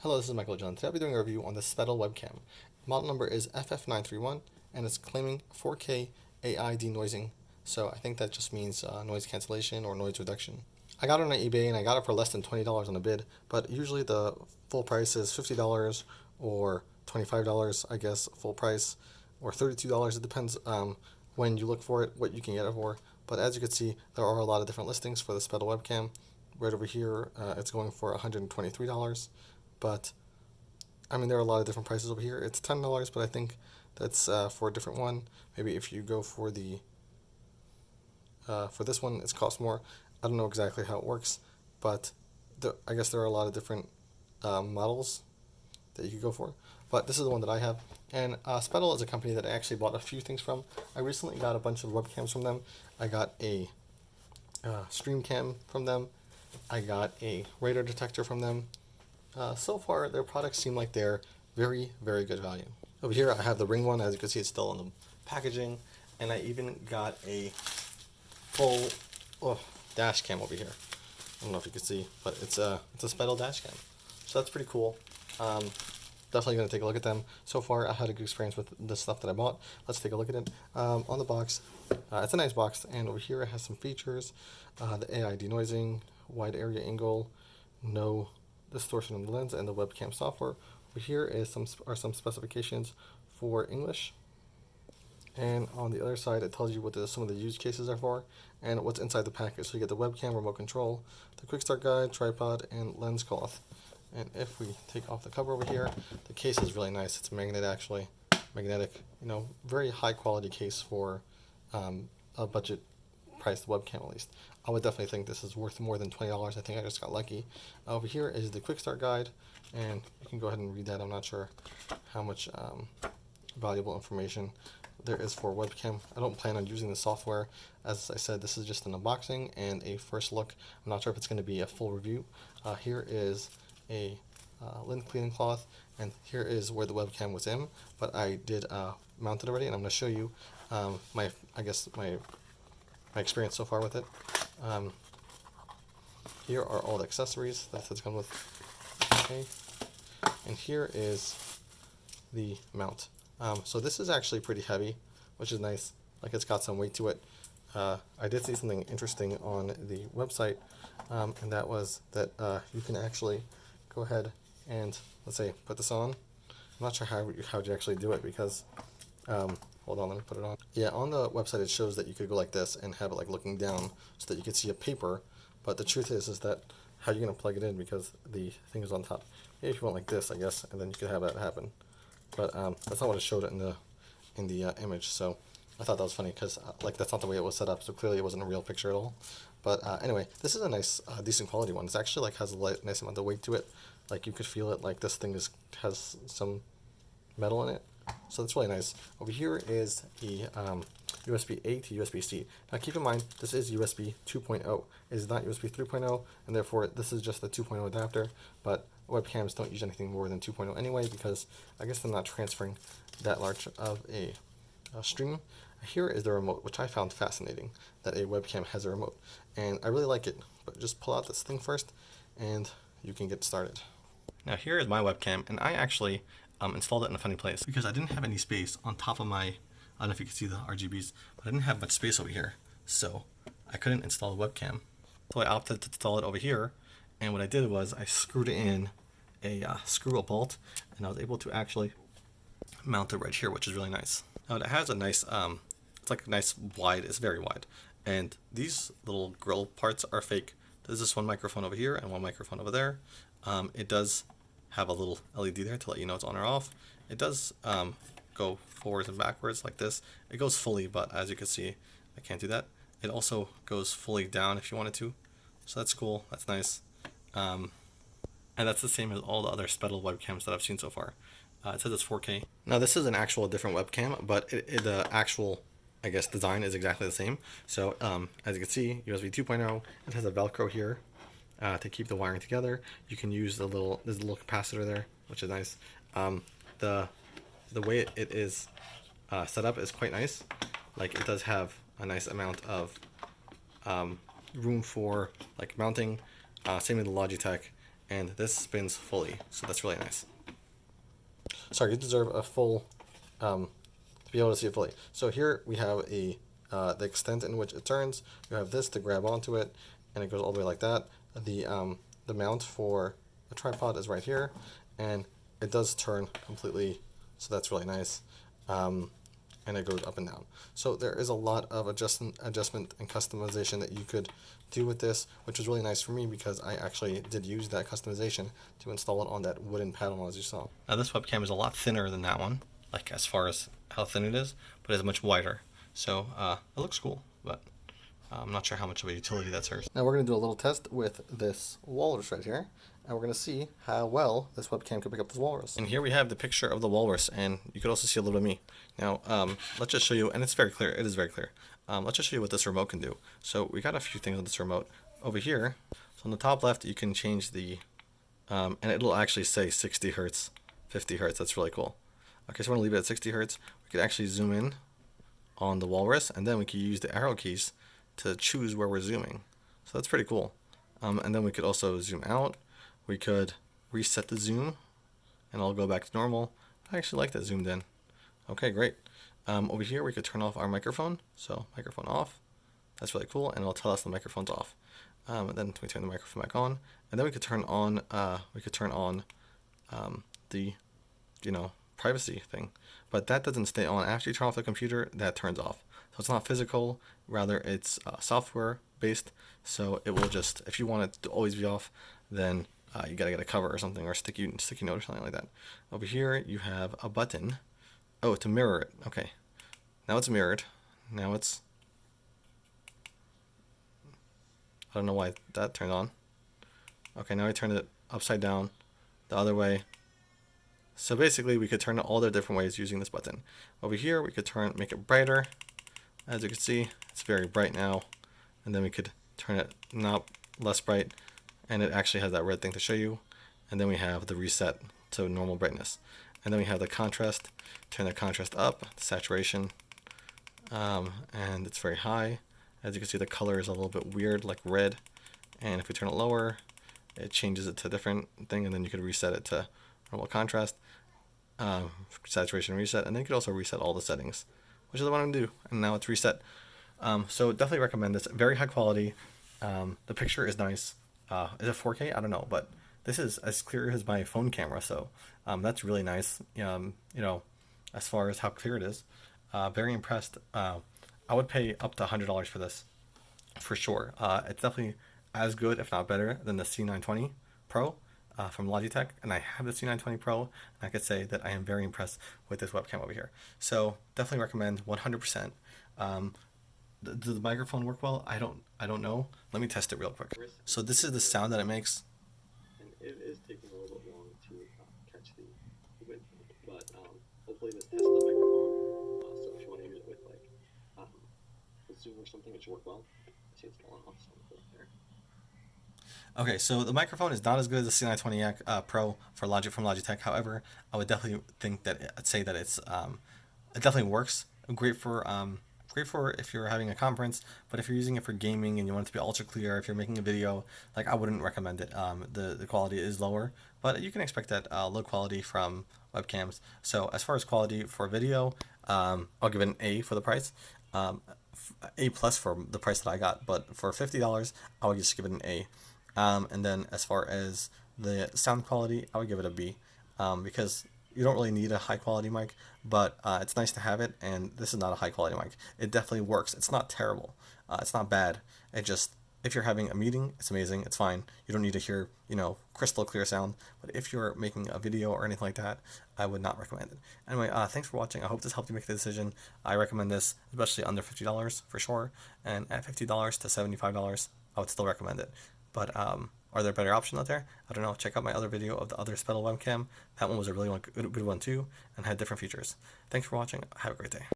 Hello, this is Michael John. Today I'll be doing a review on the Spedal Webcam. Model number is FF931 and it's claiming 4K AI Denoising. So I think that just means noise cancellation or noise reduction. I got it on eBay and I got it for less than $20 on a bid, but usually the full price is $50 or $25, I guess, full price, or $32. It depends when you look for it, what you can get it for. But as you can see, there are a lot of different listings for the Spedal Webcam. Right over here, it's going for $123. But I mean, there are a lot of different prices over here. It's $10, but I think that's for a different one. Maybe if you go for the for this one, it's cost more. I don't know exactly how it works, but I guess there are a lot of different models that you could go for. But this is the one that I have. And Spedal is a company that I actually bought a few things from. I recently got a bunch of webcams from them. I got a stream cam from them. I got a radar detector from them. So far, their products seem like they're very, very good value. Over here, I have the Ring one. As you can see, it's still in the packaging. And I even got a full dash cam over here. I don't know if you can see, but it's a Spedal dash cam. So that's pretty cool. Definitely going to take a look at them. So far, I had a good experience with the stuff that I bought. Let's take a look at it. On the box, it's a nice box. And over here, it has some features. The AI denoising, wide area angle, no distortion in the lens, and the webcam software. Over here is some specifications for English, and on the other side it tells you what some of the use cases are for and what's inside the package. So you get the webcam, remote control, the quick start guide, tripod, and lens cloth. And if we take off the cover over here, the case is really nice. It's magnetic, you know, very high quality case for a budget priced webcam at least. I would definitely think this is worth more than $20. I think I just got lucky. Over here is the quick start guide, and you can go ahead and read that. I'm not sure how much valuable information there is for webcam. I don't plan on using the software. As I said, this is just an unboxing and a first look. I'm not sure if it's going to be a full review. Here is a lens cleaning cloth, and here is where the webcam was in, but I did mount it already, and I'm going to show you my experience so far with it. Here are all the accessories that it's come with. Okay, and here is the mount. So this is actually pretty heavy, which is nice. Like, it's got some weight to it. I did see something interesting on the website, and that was that you can actually go ahead and, let's say, put this on. I'm not sure how you actually do it because hold on, let me put it on. Yeah, on the website it shows that you could go like this and have it like looking down so that you could see a paper, but the truth is that how are you going to plug it in because the thing is on top? Maybe if you want like this, I guess, and then you could have that happen. But that's not what it showed in the image, so I thought that was funny because like that's not the way it was set up, so clearly it wasn't a real picture at all. But anyway, this is a nice, decent quality one. It's actually like has a nice amount of weight to it. Like you could feel it. Like this thing has some metal in it. So that's really nice. Over here is the USB-A to USB-C. Now keep in mind, this is USB 2.0. It is not USB 3.0, and therefore this is just the 2.0 adapter, but webcams don't use anything more than 2.0 anyway, because I guess they're not transferring that large of a stream. Here is the remote, which I found fascinating, that a webcam has a remote, and I really like it, but just pull out this thing first, and you can get started. Now here is my webcam, and I actually installed it in a funny place because I didn't have any space on top of my, I don't know if you can see the RGBs, but I didn't have much space over here, so I couldn't install the webcam. So I opted to install it over here, and what I did was I screwed in a screw-up bolt, and I was able to actually mount it right here, which is really nice. Now it has a nice, it's like a nice wide, it's very wide, and these little grill parts are fake. There's this one microphone over here and one microphone over there. It does have a little LED there to let you know it's on or off. It does go forwards and backwards like this. It goes fully, but as you can see, I can't do that. It also goes fully down if you wanted to. So that's cool, that's nice. And that's the same as all the other Spedal webcams that I've seen so far. It says it's 4K. Now this is an actual different webcam, but the actual, I guess, design is exactly the same. So as you can see, USB 2.0, it has a Velcro here to keep the wiring together. You can use there's a little capacitor there, which is nice. The way it is set up is quite nice. Like, it does have a nice amount of room for like mounting. Same with the Logitech, and this spins fully, so that's really nice. Sorry, you deserve a full, to be able to see it fully. So here we have the extent in which it turns. You have this to grab onto it, and it goes all the way like that. The mount for a tripod is right here, and it does turn completely, so that's really nice. And it goes up and down. So there is a lot of adjustment and customization that you could do with this, which was really nice for me because I actually did use that customization to install it on that wooden panel, as you saw. Now this webcam is a lot thinner than that one, like as far as how thin it is, but it's much wider. So it looks cool, but I'm not sure how much of a utility that serves. Now we're going to do a little test with this walrus right here, and we're going to see how well this webcam can pick up this walrus. And here we have the picture of the walrus, and you could also see a little bit of me. Now, let's just show you, and it's very clear, it is very clear. Let's just show you what this remote can do. So we got a few things on this remote. Over here, so on the top left, you can change the, and it'll actually say 60 hertz, 50 hertz, that's really cool. Okay, so we're going to leave it at 60 hertz. We could actually zoom in on the walrus, and then we could use the arrow keys to choose where we're zooming. So that's pretty cool. And then we could also zoom out. We could reset the zoom, and I'll go back to normal. I actually like that zoomed in. Okay, great. Over here, we could turn off our microphone. So microphone off. That's really cool, and it'll tell us the microphone's off. And then we turn the microphone back on, and then we could turn on. The, privacy thing. But that doesn't stay on. After you turn off the computer, that turns off. So it's not physical, rather it's software based. So it will just, if you want it to always be off, then you gotta get a cover or something, or sticky note or something like that. Over here you have a button. Oh, to mirror it. Okay. Now it's mirrored. Now it's, I don't know why that turned on. Okay, now I turned it upside down the other way. So basically we could turn it all the different ways using this button. Over here we could make it brighter. As you can see, it's very bright now. And then we could turn it not less bright, and it actually has that red thing to show you. And then we have the reset to normal brightness. And then we have the contrast, turn the contrast up, saturation, and it's very high. As you can see, the color is a little bit weird, like red. And if we turn it lower, it changes it to a different thing, and then you could reset it to normal contrast, saturation, reset, and then you could also reset all the settings, which is what I'm going to do. And now it's reset. So definitely recommend this. Very high quality. The picture is nice. Is it 4K? I don't know, but this is as clear as my phone camera, so that's really nice. As far as how clear it is, very impressed. I would pay up to $100 for this, for sure. It's definitely as good, if not better, than the C920 Pro from Logitech, and I have the C920 Pro, and I could say that I am very impressed with this webcam over here. So definitely recommend 100%. Does the microphone work well? I don't know. Let me test it real quick. So this is the sound that it makes. And it is taking a little bit long to catch the width, but hopefully this tests the microphone. So if you want to use it with with Zoom or something, it should work well. I see it's falling off, so I'm gonna put it there. Okay, so the microphone is not as good as the C920 Pro from Logitech. However, I would definitely say that it's it definitely works. Great for if you're having a conference, but if you're using it for gaming and you want it to be ultra clear, if you're making a video, like, I wouldn't recommend it. The quality is lower, but you can expect that low quality from webcams. So as far as quality for video, I'll give it an A for the price. A plus for the price that I got, but for $50, I would just give it an A. And then as far as the sound quality, I would give it a B, because you don't really need a high quality mic, but it's nice to have it, and this is not a high quality mic. It definitely works. It's not terrible. It's not bad. It just, if you're having a meeting, it's amazing. It's fine. You don't need to hear, crystal clear sound. But if you're making a video or anything like that, I would not recommend it. Anyway, thanks for watching. I hope this helped you make the decision. I recommend this, especially under $50 for sure. And at $50 to $75, I would still recommend it. But are there better options out there? I don't know. Check out my other video of the other Spedal webcam. That one was a really good one too, and had different features. Thanks for watching. Have a great day.